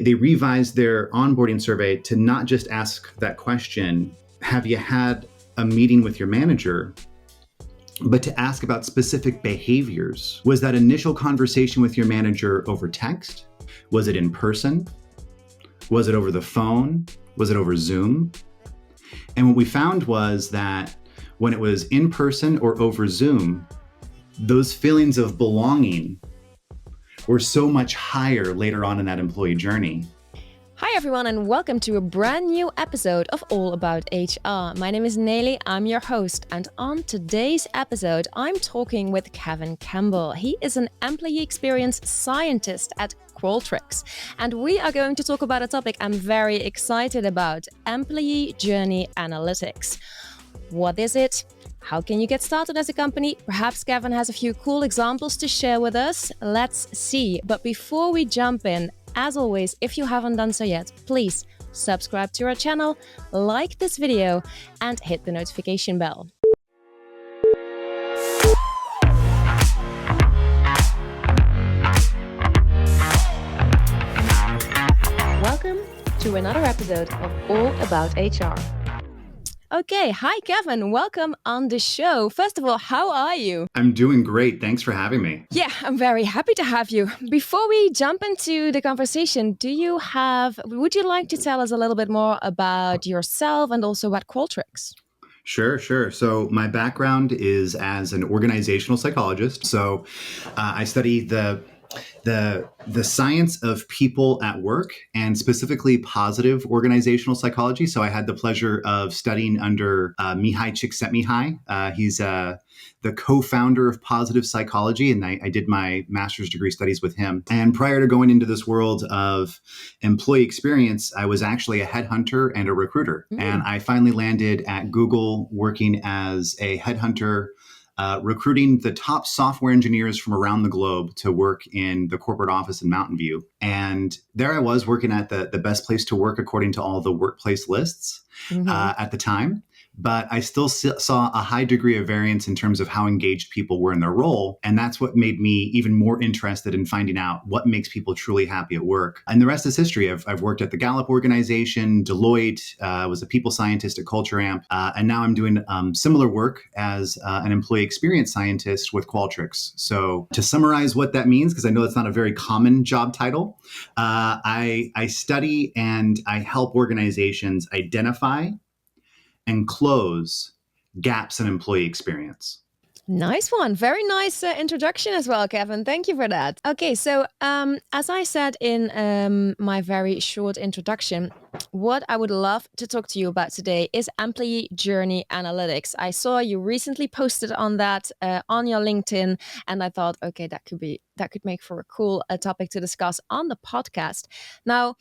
They revised their onboarding survey to not just ask that question, have you had a meeting with your manager, but to ask about specific behaviors. Was that initial conversation with your manager over text? Was it in person? Was it over the phone? Was it over Zoom? And what we found was that when it was in person or over Zoom, those feelings of belonging were so much higher later on in that employee journey. Hi everyone and welcome to a brand new episode of All About HR. My name is Nelly, I'm your host, and on today's episode I'm talking with Kevin Campbell. He is an employee experience scientist at Qualtrics, and we are going to talk about a topic I'm very excited about: employee journey analytics. What is it? How can you get started as a company? Perhaps Kevin has a few cool examples to share with us. Let's see. But before we jump in, as always, if you haven't done so yet, please subscribe to our channel, like this video, and hit the notification bell. Welcome to another episode of All About HR. Okay, hi Kevin, welcome on the show. First of all, how are you? I'm doing great. Thanks for having me. Yeah, I'm very happy to have you. Before we jump into the conversation, would you like to tell us a little bit more about yourself and also about Qualtrics? Sure. So my background is as an organizational psychologist. So I study the science of people at work, and specifically positive organizational psychology. So I had the pleasure of studying under Mihai Csikszentmihalyi. He's the co-founder of positive psychology, and I did my master's degree studies with him. And prior to going into this world of employee experience, I was actually a headhunter and a recruiter. And I finally landed at Google working as a headhunter, recruiting the top software engineers from around the globe to work in the corporate office in Mountain View. And there I was working at the best place to work according to all the workplace lists at the time. But I still saw a high degree of variance in terms of how engaged people were in their role. And that's what made me even more interested in finding out what makes people truly happy at work. And the rest is history. I've worked at the Gallup organization, Deloitte, was a people scientist at CultureAmp, and now I'm doing similar work as an employee experience scientist with Qualtrics. So to summarize what that means, because I know that's not a very common job title, I study and I help organizations identify and close gaps in employee experience. Nice one. Very nice introduction as well, Kevin. Thank you for that. Okay, so as I said in my very short introduction, what I would love to talk to you about today is employee journey analytics. I saw you recently posted on that on your LinkedIn, and I thought, okay, that could make for a cool topic to discuss on the podcast. Now,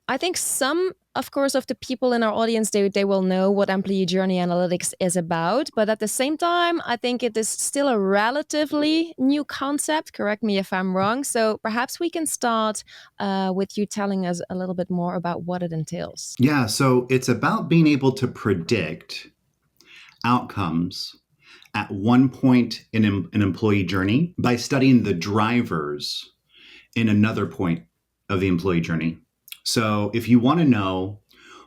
I think some, of course, of the people in our audience, they will know what employee journey analytics is about. But at the same time, I think it is still a relatively new concept. Correct me if I'm wrong. So perhaps we can start with you telling us a little bit more about what it entails. Yeah, so it's about being able to predict outcomes at one point in an employee journey by studying the drivers in another point of the employee journey. So if you want to know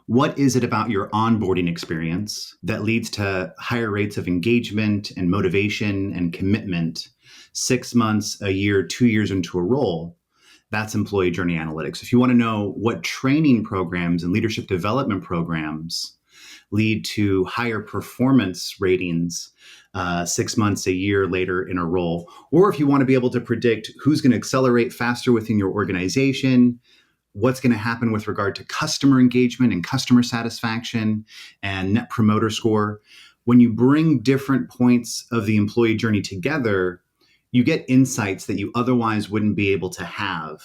what is it about your onboarding experience that leads to higher rates of engagement and motivation and commitment 6 months, a year, 2 years into a role, that's employee journey analytics. If you want to know what training programs and leadership development programs lead to higher performance ratings 6 months, a year later in a role, or if you want to be able to predict who's going to accelerate faster within your organization, what's going to happen with regard to customer engagement and customer satisfaction and net promoter score. When you bring different points of the employee journey together, you get insights that you otherwise wouldn't be able to have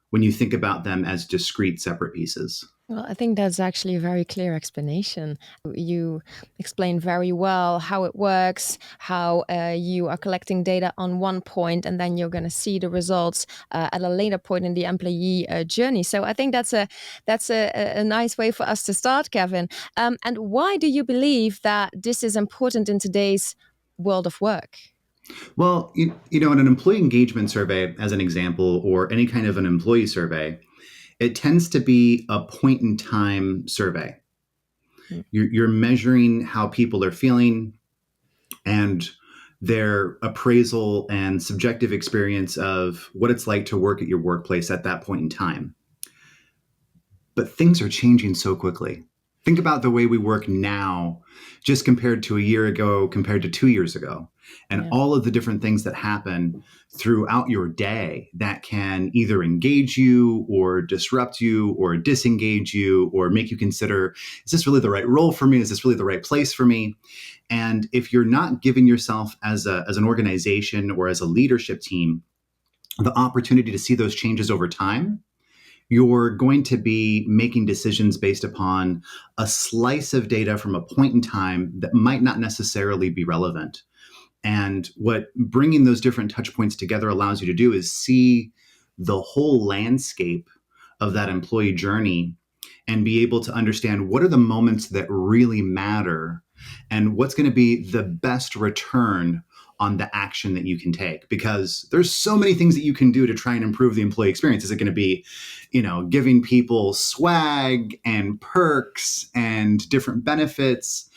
when you think about them as discrete, separate pieces. Well, I think that's actually a very clear explanation. You explain very well how it works, how you are collecting data on one point, and then you're going to see the results at a later point in the employee journey. So I think that's a nice way for us to start, Kevin. And why do you believe that this is important in today's world of work? Well, you know, in an employee engagement survey, as an example, or any kind of an employee survey, it tends to be a point in time survey. Mm. You're measuring how people are feeling and their appraisal and subjective experience of what it's like to work at your workplace at that point in time. But things are changing so quickly. Think about the way we work now, just compared to a year ago, compared to 2 years ago, and Yeah. all of the different things that happen throughout your day that can either engage you or disrupt you or disengage you or make you consider, is this really the right role for me? Is this really the right place for me? And if you're not giving yourself as an organization or as a leadership team the opportunity to see those changes over time, you're going to be making decisions based upon a slice of data from a point in time that might not necessarily be relevant. And what bringing those different touch points together allows you to do is see the whole landscape of that employee journey and be able to understand what are the moments that really matter and what's going to be the best return on the action that you can take, because there's so many things that you can do to try and improve the employee experience. Is it going to be, giving people swag and perks and different benefits?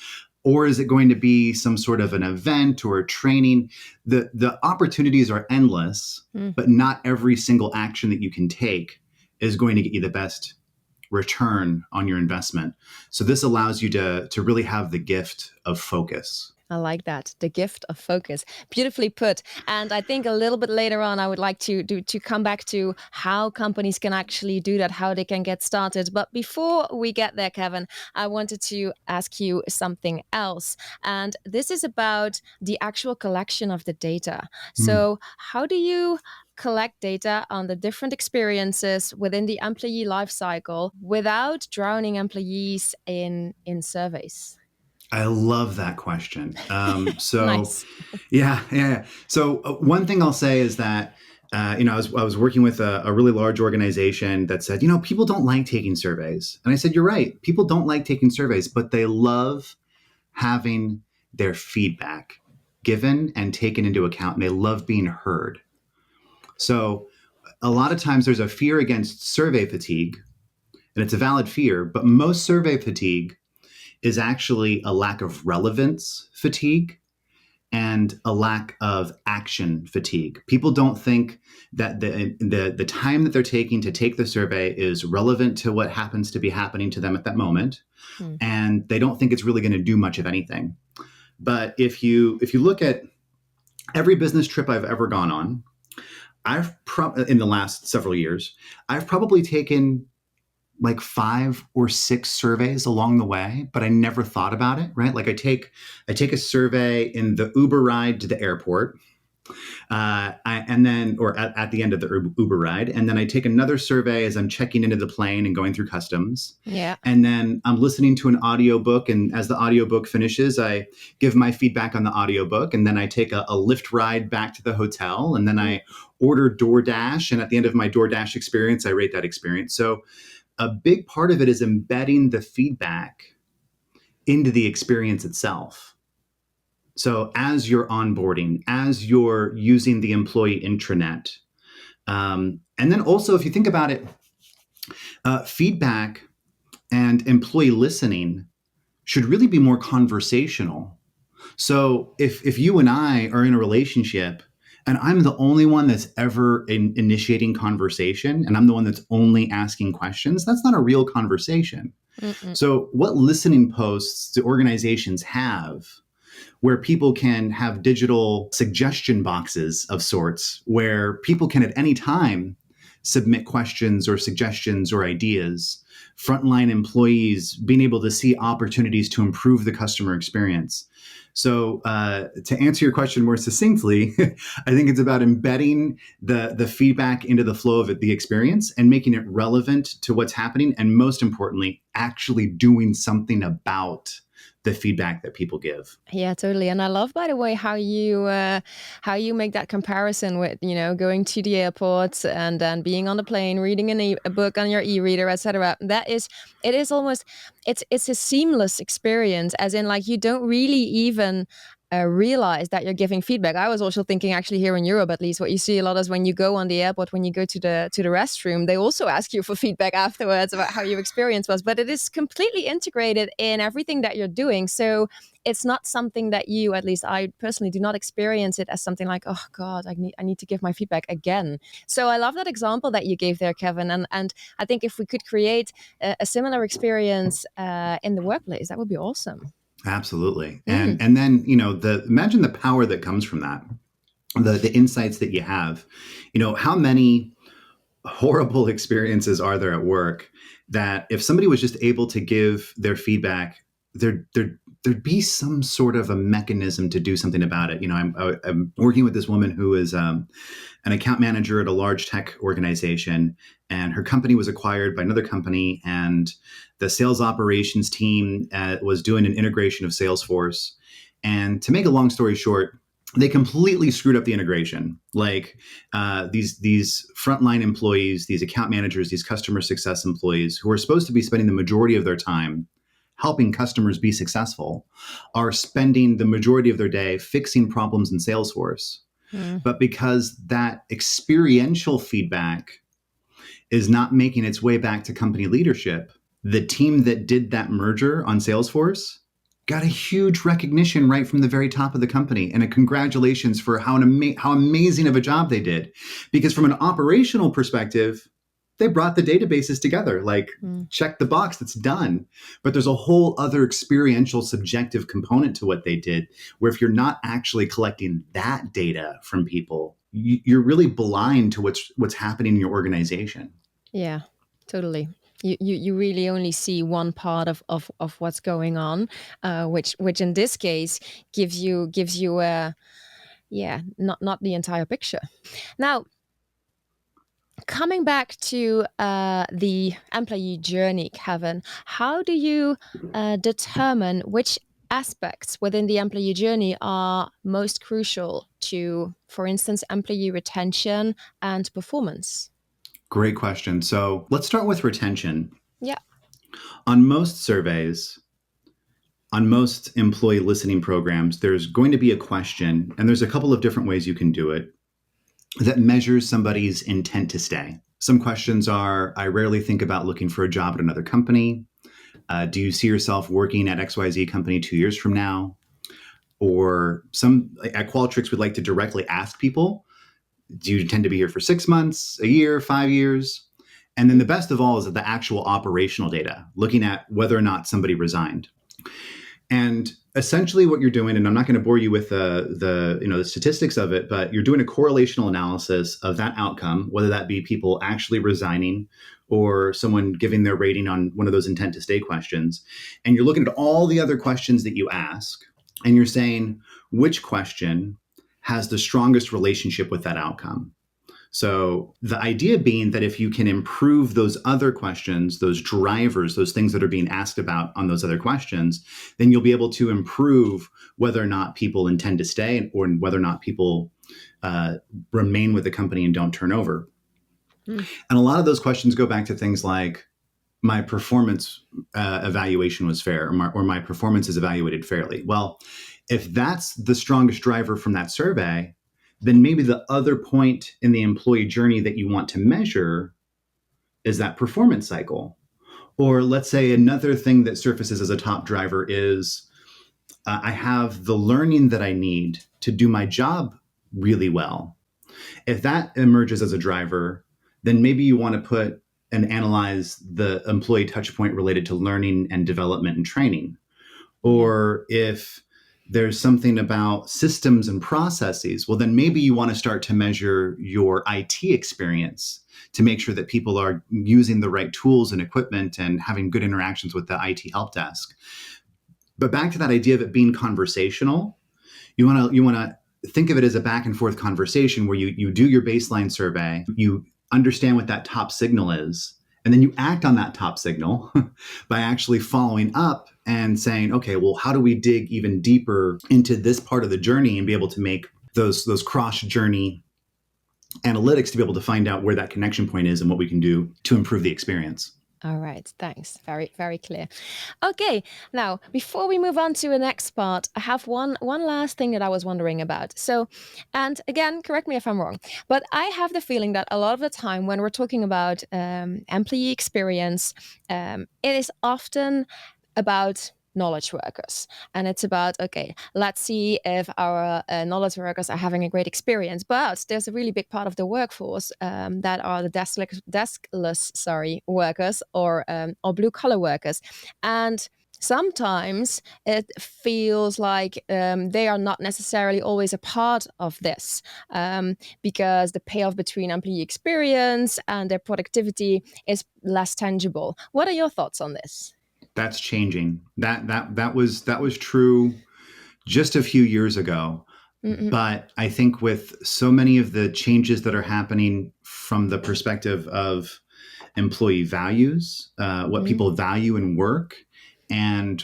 Or is it going to be some sort of an event or a training? The opportunities are endless, but not every single action that you can take is going to get you the best return on your investment. So this allows you to really have the gift of focus. I like that. The gift of focus. Beautifully put. And I think a little bit later on, I would like to come back to how companies can actually do that, how they can get started. But before we get there, Kevin, I wanted to ask you something else. And this is about the actual collection of the data. So how do you collect data on the different experiences within the employee lifecycle without drowning employees in surveys? I love that question. Nice. Yeah. So one thing I'll say is that, I was working with a really large organization that said, people don't like taking surveys. And I said, you're right. People don't like taking surveys, but they love having their feedback given and taken into account. And they love being heard. So a lot of times there's a fear against survey fatigue, and it's a valid fear, but most survey fatigue is actually a lack of relevance fatigue and a lack of action fatigue. People don't think that the time that they're taking to take the survey is relevant to what happens to be happening to them at that moment, and they don't think it's really going to do much of anything. But if you look at every business trip I've ever gone on, in the last several years, I've probably taken like 5 or 6 surveys along the way, but I never thought about it, right? Like I take a survey in the Uber ride to the airport, and then, or at the end of the Uber ride, and then I take another survey as I'm checking into the plane and going through customs. Yeah. And then I'm listening to an audiobook, and as the audiobook finishes, I give my feedback on the audiobook, and then I take a Lyft ride back to the hotel, and then I order DoorDash, and at the end of my DoorDash experience, I rate that experience. So a big part of it is embedding the feedback into the experience itself. So as you're onboarding, as you're using the employee intranet, and then also if you think about it, feedback and employee listening should really be more conversational. So if you and I are in a relationship and I'm the only one that's ever initiating conversation and I'm the one that's only asking questions, that's not a real conversation. So what listening posts do organizations have where people can have digital suggestion boxes of sorts where people can at any time submit questions or suggestions or ideas, frontline employees being able to see opportunities to improve the customer experience. So to answer your question more succinctly, I think it's about embedding the feedback into the flow of the experience and making it relevant to what's happening. And most importantly, actually doing something about the feedback that people give. Yeah, totally. And I love, by the way, how you make that comparison with, going to the airport and then being on the plane, reading a book on your e-reader, etc. It is almost, it's a seamless experience, as in like you don't really even realize that you're giving feedback. I was also thinking, actually, here in Europe, at least, what you see a lot is when you go on the airport, when you go to the restroom, they also ask you for feedback afterwards about how your experience was. But it is completely integrated in everything that you're doing. So it's not something that you, at least I personally, do not experience it as something like, oh God, I need to give my feedback again. So I love that example that you gave there, Kevin. And I think if we could create a similar experience in the workplace, that would be awesome. Absolutely. And then, imagine the power that comes from that, the insights that you have. How many horrible experiences are there at work that if somebody was just able to give their feedback, there'd be some sort of a mechanism to do something about it. I'm working with this woman who is an account manager at a large tech organization, and her company was acquired by another company, and the sales operations team was doing an integration of Salesforce. And to make a long story short, they completely screwed up the integration. Like these frontline employees, these account managers, these customer success employees who are supposed to be spending the majority of their time helping customers be successful are spending the majority of their day fixing problems in Salesforce. But because that experiential feedback is not making its way back to company leadership, the team that did that merger on Salesforce got a huge recognition right from the very top of the company, and a congratulations for how amazing of a job they did. Because from an operational perspective, they brought the databases together, check the box, that's done. But there's a whole other experiential, subjective component to what they did, where if you're not actually collecting that data from people, you're really blind to what's happening in your organization. Yeah, totally. You really only see one part of what's going on, which in this case gives you a not the entire picture. Now, coming back to the employee journey, Kevin, how do you determine which aspects within the employee journey are most crucial to, for instance, employee retention and performance? Great question. So let's start with retention. Yeah. On most surveys, on most employee listening programs, there's going to be a question, and there's a couple of different ways you can do it, that measures somebody's intent to stay. Some questions are, I rarely think about looking for a job at another company. Do you see yourself working at XYZ company 2 years from now? Or some at Qualtrics would like to directly ask people, do you intend to be here for 6 months, a year, 5 years? And then the best of all is the actual operational data, looking at whether or not somebody resigned. And essentially what you're doing, and I'm not going to bore you with the statistics of it, but you're doing a correlational analysis of that outcome, whether that be people actually resigning or someone giving their rating on one of those intent to stay questions. And you're looking at all the other questions that you ask, and you're saying which question has the strongest relationship with that outcome. So the idea being that if you can improve those other questions, those drivers, those things that are being asked about on those other questions, then you'll be able to improve whether or not people intend to stay or whether or not people remain with the company and don't turn over. And a lot of those questions go back to things like, my performance evaluation was fair, or my performance is evaluated fairly. Well, if that's the strongest driver from that survey, then maybe the other point in the employee journey that you want to measure is that performance cycle. Or let's say another thing that surfaces as a top driver is I have the learning that I need to do my job really well. If that emerges as a driver, then maybe you want to put and analyze the employee touch point related to learning and development and training. Or if there's something about systems and processes, well, then maybe you want to start to measure your IT experience to make sure that people are using the right tools and equipment and having good interactions with the IT help desk. But back to that idea of it being conversational, you want to think of it as a back and forth conversation where you do your baseline survey, you understand what that top signal is, and then you act on that top signal by actually following up and saying, okay, well, how do we dig even deeper into this part of the journey and be able to make those cross-journey analytics to be able to find out where that connection point is and what we can do to improve the experience. All right, thanks. Very, very clear. Okay, now before we move on to the next part, I have one last thing that I was wondering about. So, and again, correct me if I'm wrong, but I have the feeling that a lot of the time when we're talking about employee experience, it is often about knowledge workers, and it's about, okay, let's see if our knowledge workers are having a great experience, but there's a really big part of the workforce that are the deskless workers, or blue collar workers, and sometimes it feels like they are not necessarily always a part of this, because the payoff between employee experience and their productivity is less tangible. What are your thoughts on this? That's changing. That was true just a few years ago. Mm-mm. But I think with so many of the changes that are happening from the perspective of employee values, what Mm. people value in work, and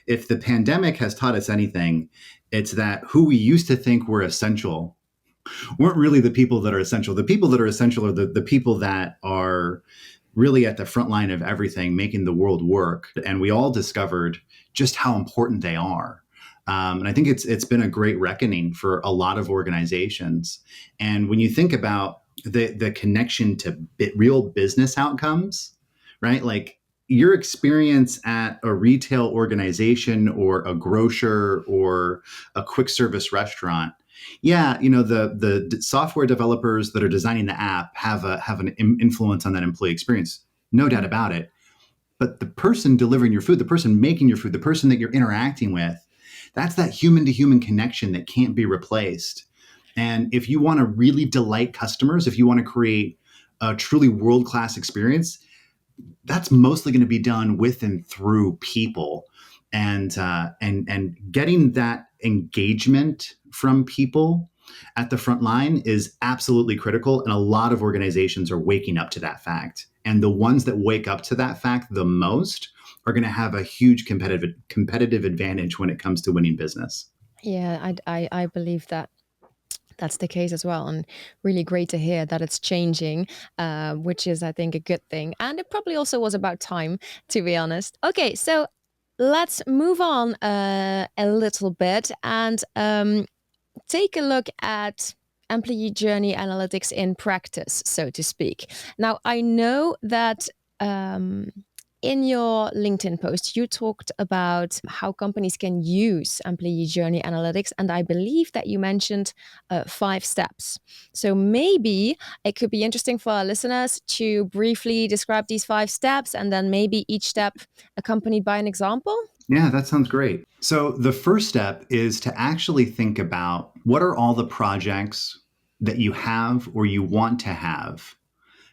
if the pandemic has taught us anything, it's that who we used to think were essential weren't really the people that are essential. The people that are essential are the people that are really at the front line of everything, making the world work. And we all discovered just how important they are. And I think it's been a great reckoning for a lot of organizations. And when you think about the connection to real business outcomes, right? Like your experience at a retail organization or a grocer or a quick service restaurant, yeah, the software developers that are designing the app have an influence on that employee experience, no doubt Mm. about it. But the person delivering your food, the person making your food, the person that you're interacting with, that's that human to human connection that can't be replaced. And if you want to really delight customers, if you want to create a truly world class experience, that's mostly going to be done with and through people, and getting that engagement from people at the front line is absolutely critical. And a lot of organizations are waking up to that fact. And the ones that wake up to that fact the most are going to have a huge competitive advantage when it comes to winning business. Yeah, I believe that that's the case as well, and really great to hear that it's changing, which is, I think, a good thing. And it probably also was about time, to be honest. Okay, so let's move on a little bit and take a look at employee journey analytics in practice, so to speak. Now, I know that in your LinkedIn post, you talked about how companies can use employee journey analytics. And I believe that you mentioned 5 steps. So maybe it could be interesting for our listeners to briefly describe these 5 steps, and then maybe each step accompanied by an example. Yeah, that sounds great. So the first step is to actually think about what are all the projects that you have or you want to have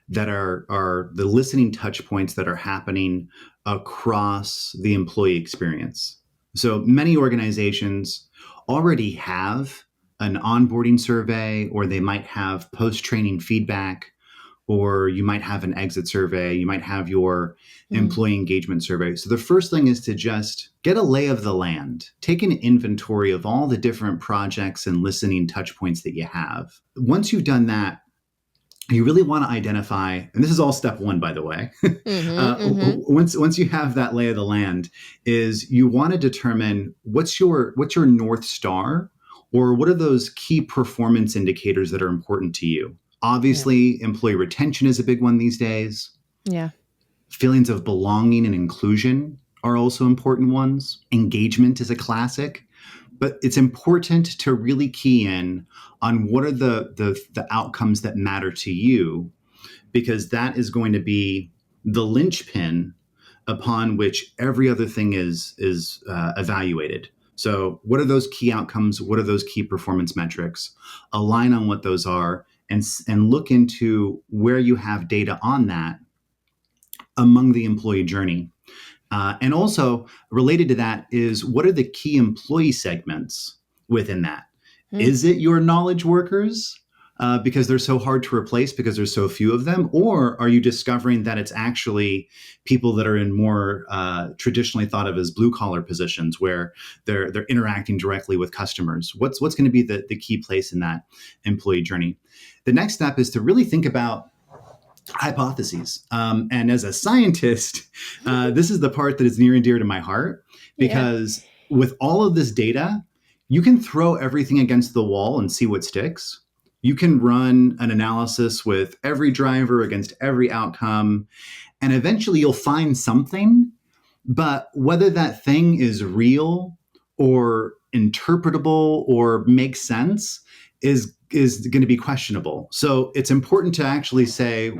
that are the listening touch points that are happening across the employee experience. So many organizations already have an onboarding survey, or they might have post-training feedback, or you might have an exit survey, you might have your Mm. employee engagement survey. So the first thing is to just get a lay of the land, take an inventory of all the different projects and listening touch points that you have. Once you've done that, you really want to identify, and this is all step one, by the way. Mm-hmm, mm-hmm. Once you have that lay of the land, is you want to determine what's your North Star, or what are those key performance indicators that are important to you. Yeah. Obviously, employee retention is a big one these days. Yeah. Feelings of belonging and inclusion are also important ones. Engagement is a classic, but it's important to really key in on what are the outcomes that matter to you, because that is going to be the linchpin upon which every other thing is evaluated. So, what are those key outcomes? What are those key performance metrics? Align on what those are, and look into where you have data on that among the employee journey. And also related to that is, what are the key employee segments within that? Mm. Is it your knowledge workers, because they're so hard to replace because there's so few of them? Or are you discovering that it's actually people that are in more traditionally thought of as blue collar positions, where they're interacting directly with customers? What's going to be the key place in that employee journey? The next step is to really think about Hypotheses. And as a scientist, this is the part that is near and dear to my heart, because with all of this data, you can throw everything against the wall and see what sticks. You can run an analysis with every driver against every outcome, and eventually you'll find something. But whether that thing is real or interpretable or makes sense is going to be questionable. So it's important to actually say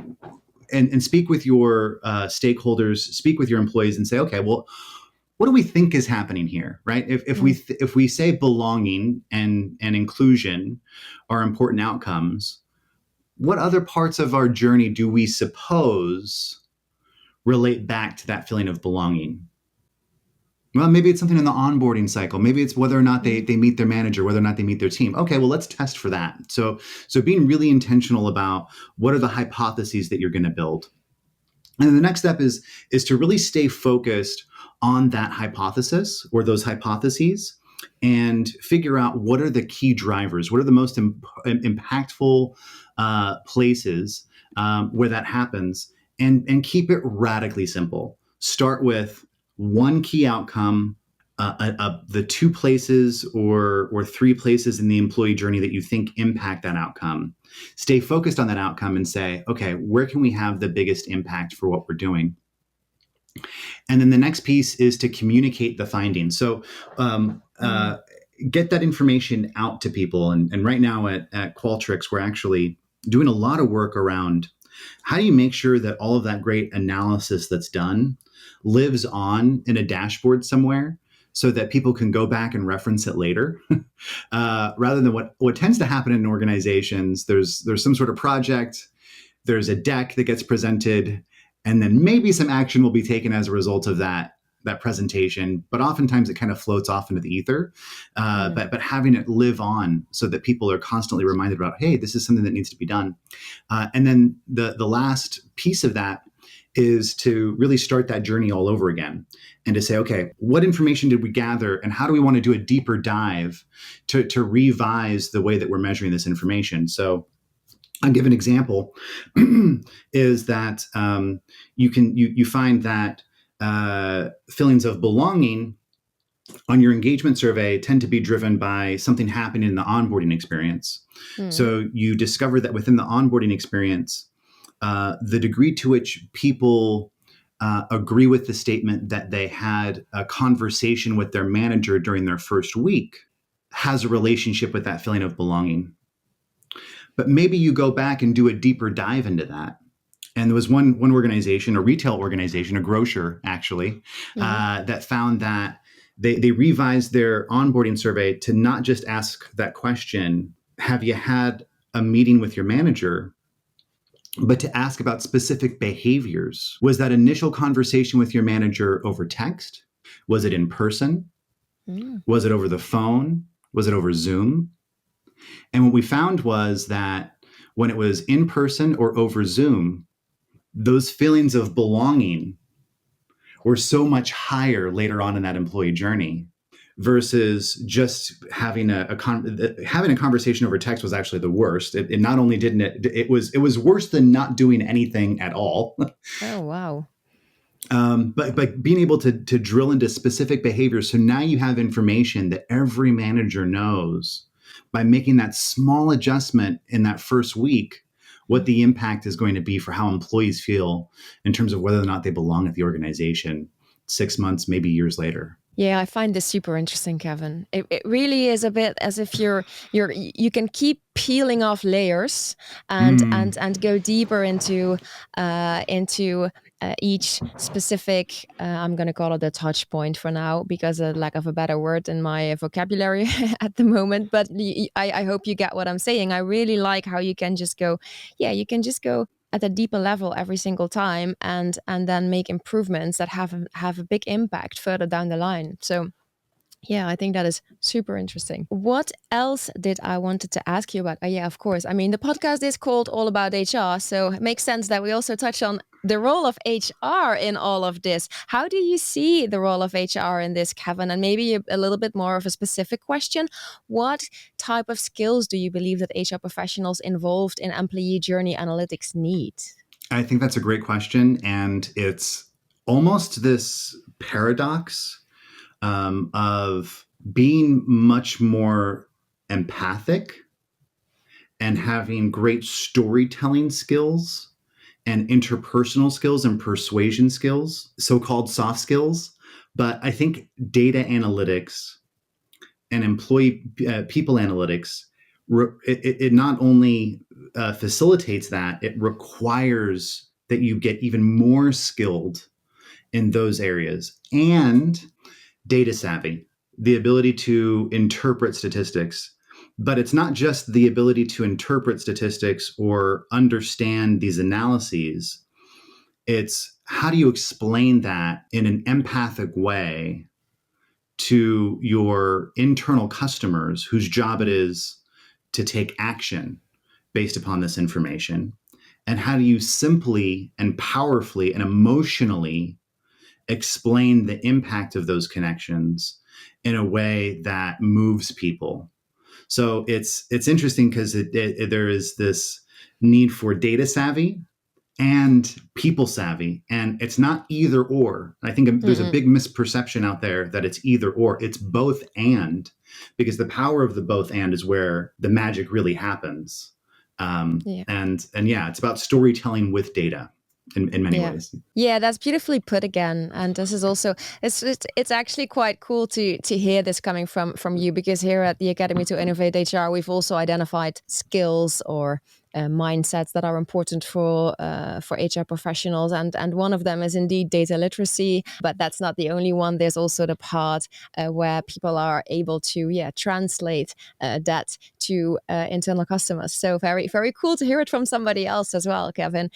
and speak with your stakeholders, speak with your employees, and say, okay, well, what do we think is happening here, right? If we say belonging and inclusion are important outcomes, what other parts of our journey do we suppose relate back to that feeling of belonging? Well, maybe it's something in the onboarding cycle. Maybe it's whether or not they meet their manager, whether or not they meet their team. Okay, well, let's test for that. So being really intentional about what are the hypotheses that you're going to build. And then the next step is to really stay focused on that hypothesis or those hypotheses and figure out what are the key drivers, what are the most impactful places where that happens, and keep it radically simple. Start with one key outcome, the two places or three places in the employee journey that you think impact that outcome. Stay focused on that outcome and say, okay, where can we have the biggest impact for what we're doing? And then the next piece is to communicate the findings. So get that information out to people. And right now at Qualtrics, we're actually doing a lot of work around how do you make sure that all of that great analysis that's done lives on in a dashboard somewhere so that people can go back and reference it later, rather than what tends to happen in organizations. There's some sort of project, there's a deck that gets presented, and then maybe some action will be taken as a result of that presentation. But oftentimes it kind of floats off into the ether. But having it live on so that people are constantly reminded about, hey, this is something that needs to be done. And then the last piece of that is to really start that journey all over again and to say, okay, what information did we gather and how do we want to do a deeper dive to revise the way that we're measuring this information? So I'll give an example is that you find that feelings of belonging on your engagement survey tend to be driven by something happening in the onboarding experience. So you discover that within the onboarding experience, the degree to which people agree with the statement that they had a conversation with their manager during their first week has a relationship with that feeling of belonging. But maybe you go back and do a deeper dive into that. And there was one organization, a retail organization, a grocer actually, that found that they revised their onboarding survey to not just ask that question, have you had a meeting with your manager, but to ask about specific behaviors. Was that initial conversation with your manager over text? Was it in person? Was it over the phone? Was it over Zoom? And what we found was that when it was in person or over Zoom, those feelings of belonging were so much higher later on in that employee journey versus just having a conversation over text was actually the worst. It not only didn't it was worse than not doing anything at all. Oh, wow. But being able to drill into specific behaviors. So now you have information that every manager knows by making that small adjustment in that first week, what the impact is going to be for how employees feel in terms of whether or not they belong at the organization 6 months, maybe years later. Yeah, I find this super interesting, Kevin. It really is a bit as if you can keep peeling off layers and go deeper into each specific. I'm going to call it a touch point for now because of lack of a better word in my vocabulary at the moment. But I hope you get what I'm saying. I really like how you can just go. Yeah, you can just go at a deeper level every single time and then make improvements that have a big impact further down the line. So yeah, I think that is super interesting. What else did I wanted to ask you about? Oh, yeah, of course. I mean, the podcast is called All About HR, so it makes sense that we also touch on the role of HR in all of this. How do you see the role of HR in this, Kevin? And maybe a little bit more of a specific question. What type of skills do you believe that HR professionals involved in employee journey analytics need? I think that's a great question. And it's almost this paradox of being much more empathic and having great storytelling skills and interpersonal skills and persuasion skills, so-called soft skills. But I think data analytics and employee people analytics, it not only facilitates that, it requires that you get even more skilled in those areas, and data savvy, the ability to interpret statistics. But it's not just the ability to interpret statistics or understand these analyses. It's how do you explain that in an empathic way to your internal customers whose job it is to take action based upon this information? And how do you simply and powerfully and emotionally explain the impact of those connections in a way that moves people? So it's interesting because there is this need for data savvy and people savvy, and it's not either or. I think there's a big misperception out there that it's either or. It's both and, because the power of the both and is where the magic really happens. And yeah, it's about storytelling with data in many ways. Yeah, that's beautifully put again. And this is also it's actually quite cool to hear this coming from you, because here at the Academy to Innovate HR, we've also identified skills or mindsets that are important for HR professionals, and one of them is indeed data literacy. But that's not the only one. There's also the part where people are able to translate that to internal customers. So very, very cool to hear it from somebody else as well, Kevin.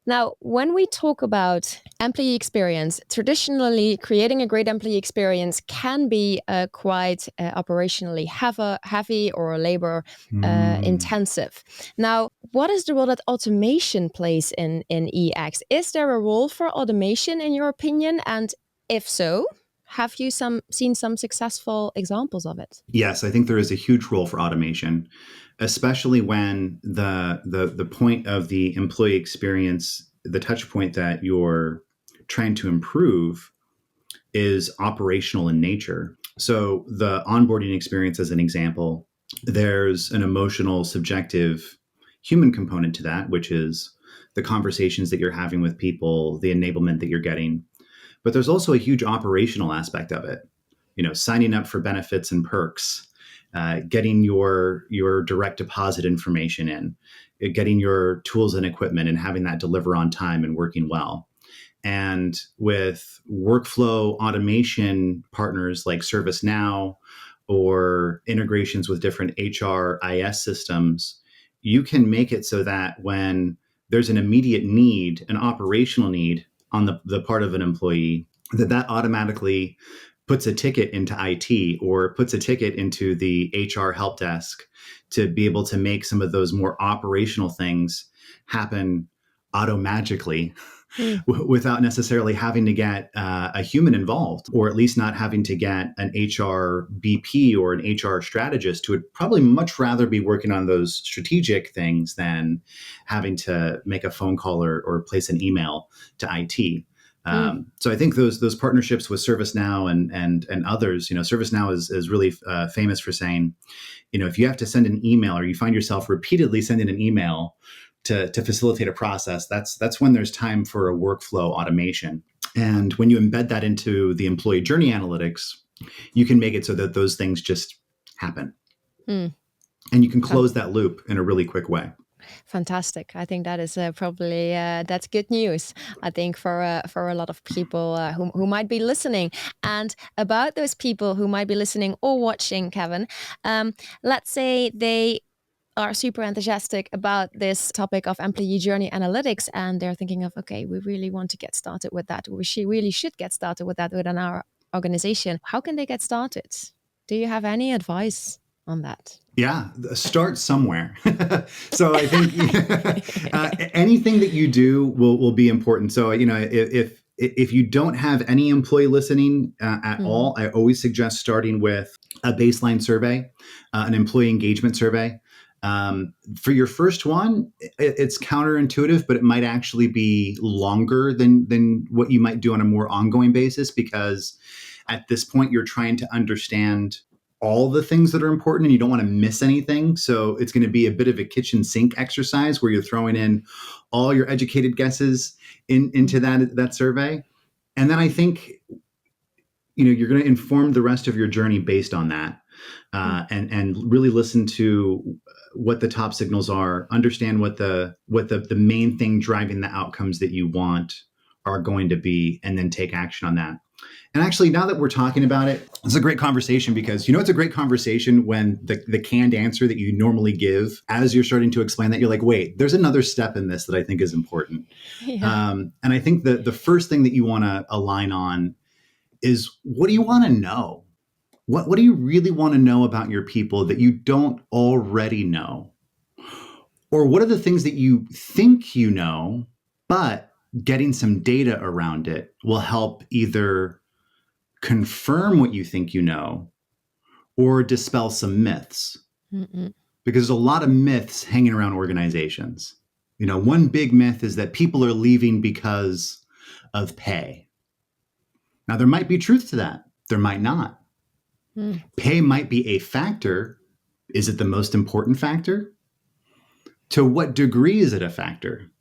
Now, when we talk about employee experience, traditionally creating a great employee experience can be quite operationally heavy or labor intensive. Now, what is the role that automation plays in EX? Is there a role for automation in your opinion? And if so, have you seen some successful examples of it? Yes, I think there is a huge role for automation, especially when the point of the employee experience, the touch point that you're trying to improve, is operational in nature. So the onboarding experience, as an example, there's an emotional, subjective, human component to that, which is the conversations that you're having with people, the enablement that you're getting. But there's also a huge operational aspect of it. Signing up for benefits and perks, getting your direct deposit information in, getting your tools and equipment and having that deliver on time and working well. And with workflow automation partners like ServiceNow or integrations with different HRIS systems, you can make it so that when there's an immediate need, an operational need on the part of an employee, that automatically puts a ticket into IT or puts a ticket into the HR help desk to be able to make some of those more operational things happen auto-magically without necessarily having to get a human involved, or at least not having to get an HR BP or an HR strategist who would probably much rather be working on those strategic things than having to make a phone call or place an email to IT. So I think those partnerships with ServiceNow and others, ServiceNow is really famous for saying, if you have to send an email or you find yourself repeatedly sending an email to facilitate a process, that's when there's time for a workflow automation. And when you embed that into the employee journey analytics, you can make it so that those things just happen. And you can close that loop in a really quick way. Fantastic. I think that is probably that's good news, I think, for a lot of people who might be listening. And about those people who might be listening or watching, Kevin, let's say they are super enthusiastic about this topic of employee journey analytics, and they're thinking of, okay, we really want to get started with that. We really should get started with that within our organization. How can they get started? Do you have any advice on that? Yeah, start somewhere. So I think anything that you do will be important. So, if you don't have any employee listening at all, I always suggest starting with a baseline survey, an employee engagement survey. For your first one, it's counterintuitive, but it might actually be longer than what you might do on a more ongoing basis, because at this point you're trying to understand all the things that are important and you don't want to miss anything. So it's going to be a bit of a kitchen sink exercise where you're throwing in all your educated guesses into that survey. And then I think, you're going to inform the rest of your journey based on that, and really listen to what the top signals are, understand what the main thing driving the outcomes that you want are going to be, and then take action on that. And actually, now that we're talking about it, it's a great conversation, because it's a great conversation when the canned answer that you normally give, as you're starting to explain that, you're like, wait, there's another step in this that I think is important. Yeah. And I think that the first thing that you want to align on is, what do you want to know? What do you really want to know about your people that you don't already know? Or what are the things that you think you know, but getting some data around it will help either confirm what you think you know or dispel some myths? Mm-mm. Because there's a lot of myths hanging around organizations. One big myth is that people are leaving because of pay. Now, there might be truth to that. There might not. Pay might be a factor. Is it the most important factor? To what degree is it a factor?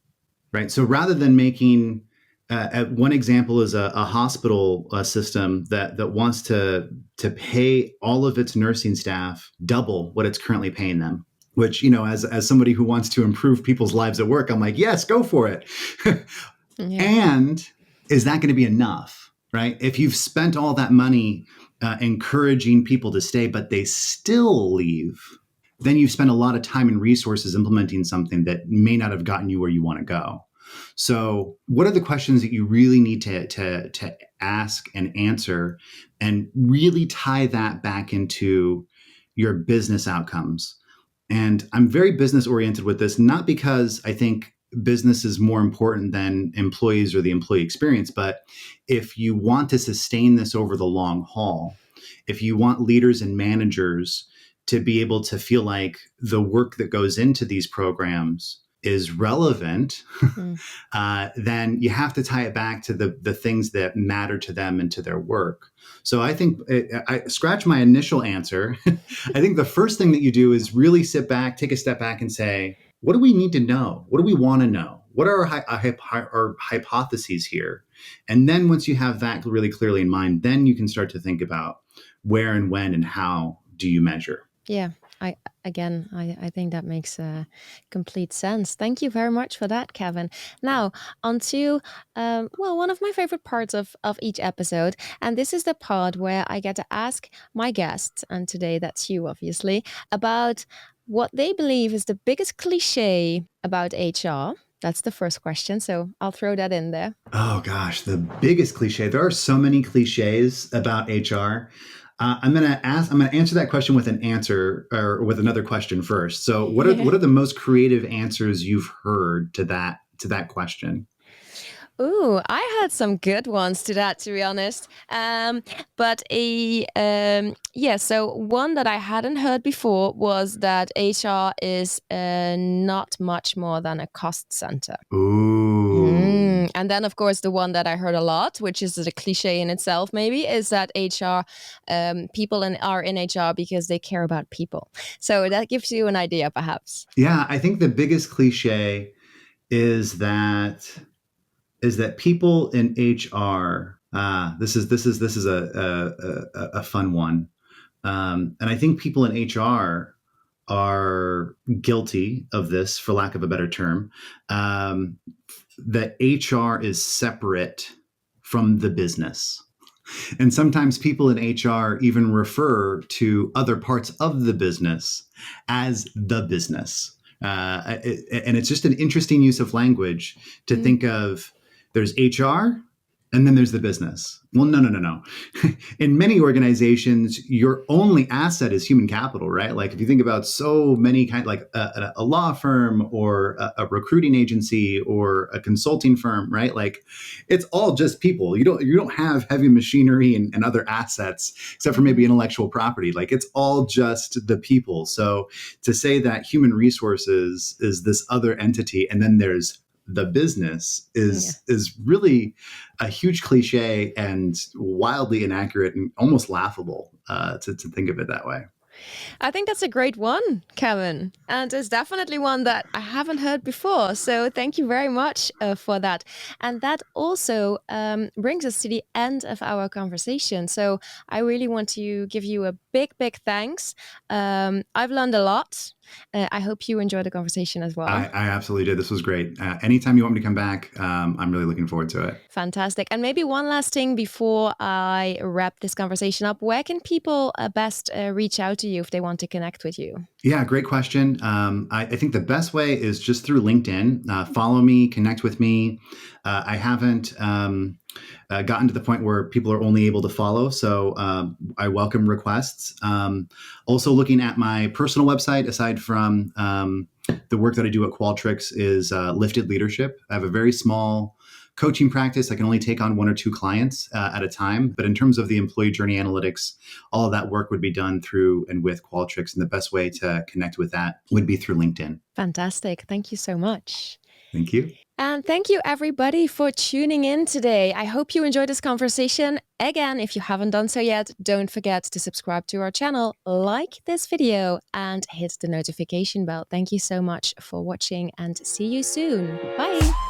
Right? So rather than making, one example is a hospital system that wants to pay all of its nursing staff double what it's currently paying them, which, as somebody who wants to improve people's lives at work, I'm like, yes, go for it. Yeah. And is that going to be enough? Right? If you've spent all that money encouraging people to stay, but they still leave, then you've spent a lot of time and resources implementing something that may not have gotten you where you want to go. So what are the questions that you really need to ask and answer, and really tie that back into your business outcomes? And I'm very business oriented with this, not because I think business is more important than employees or the employee experience, but if you want to sustain this over the long haul, if you want leaders and managers to be able to feel like the work that goes into these programs is relevant, then you have to tie it back to the things that matter to them and to their work. So I think I scratch my initial answer. I think the first thing that you do is really sit back, take a step back and say, what do we need to know? What do we want to know? What are our hypotheses here? And then once you have that really clearly in mind, then you can start to think about where and when and how do you measure. Yeah, I think that makes complete sense. Thank you very much for that, Kevin. Now, on to, one of my favorite parts of each episode. And this is the part where I get to ask my guests, and today that's you, obviously, about what they believe is the biggest cliche about HR. That's the first question. So I'll throw that in there. Oh, gosh, the biggest cliche. There are so many cliches about HR. I'm going to answer that question with an answer, or with another question first. So what are the most creative answers you've heard to that question? Ooh, I had some good ones to that, to be honest. So one that I hadn't heard before was that HR is not much more than a cost center. Ooh. And then, of course, the one that I heard a lot, which is a cliche in itself, maybe, is that HR people are in HR because they care about people. So that gives you an idea, perhaps. Yeah, I think the biggest cliche is that people in HR. This is a fun one, and I think people in HR are guilty of this, for lack of a better term. That HR is separate from the business. And sometimes people in HR even refer to other parts of the business as the business. And it's just an interesting use of language to think of, there's HR And then there's the business. Well, no. In many organizations, your only asset is human capital, right? Like if you think about so many like a law firm or a recruiting agency or a consulting firm, right? Like it's all just people. You don't have heavy machinery and other assets except for maybe intellectual property. Like it's all just the people. So to say that human resources is this other entity and then there's the business is really a huge cliche and wildly inaccurate and almost laughable to think of it that way. I think that's a great one, Kevin. And it's definitely one that I haven't heard before. So thank you very much for that. And that also brings us to the end of our conversation. So I really want to give you a big, big thanks. I've learned a lot. I hope you enjoyed the conversation as well. I absolutely did. This was great. Anytime you want me to come back, I'm really looking forward to it. Fantastic. And maybe one last thing before I wrap this conversation up. Where can people best reach out to you if they want to connect with you? Yeah, great question. I think the best way is just through LinkedIn. Follow me, connect with me. I haven't gotten to the point where people are only able to follow, so I welcome requests. Also, looking at my personal website, aside from the work that I do at Qualtrics, is Lifted Leadership. I have a very small coaching practice. I can only take on 1 or 2 clients at a time. But in terms of the employee journey analytics, all of that work would be done through and with Qualtrics. And the best way to connect with that would be through LinkedIn. Fantastic. Thank you so much. Thank you. And thank you, everybody, for tuning in today. I hope you enjoyed this conversation. Again, if you haven't done so yet, don't forget to subscribe to our channel, like this video, and hit the notification bell. Thank you so much for watching, and see you soon. Bye.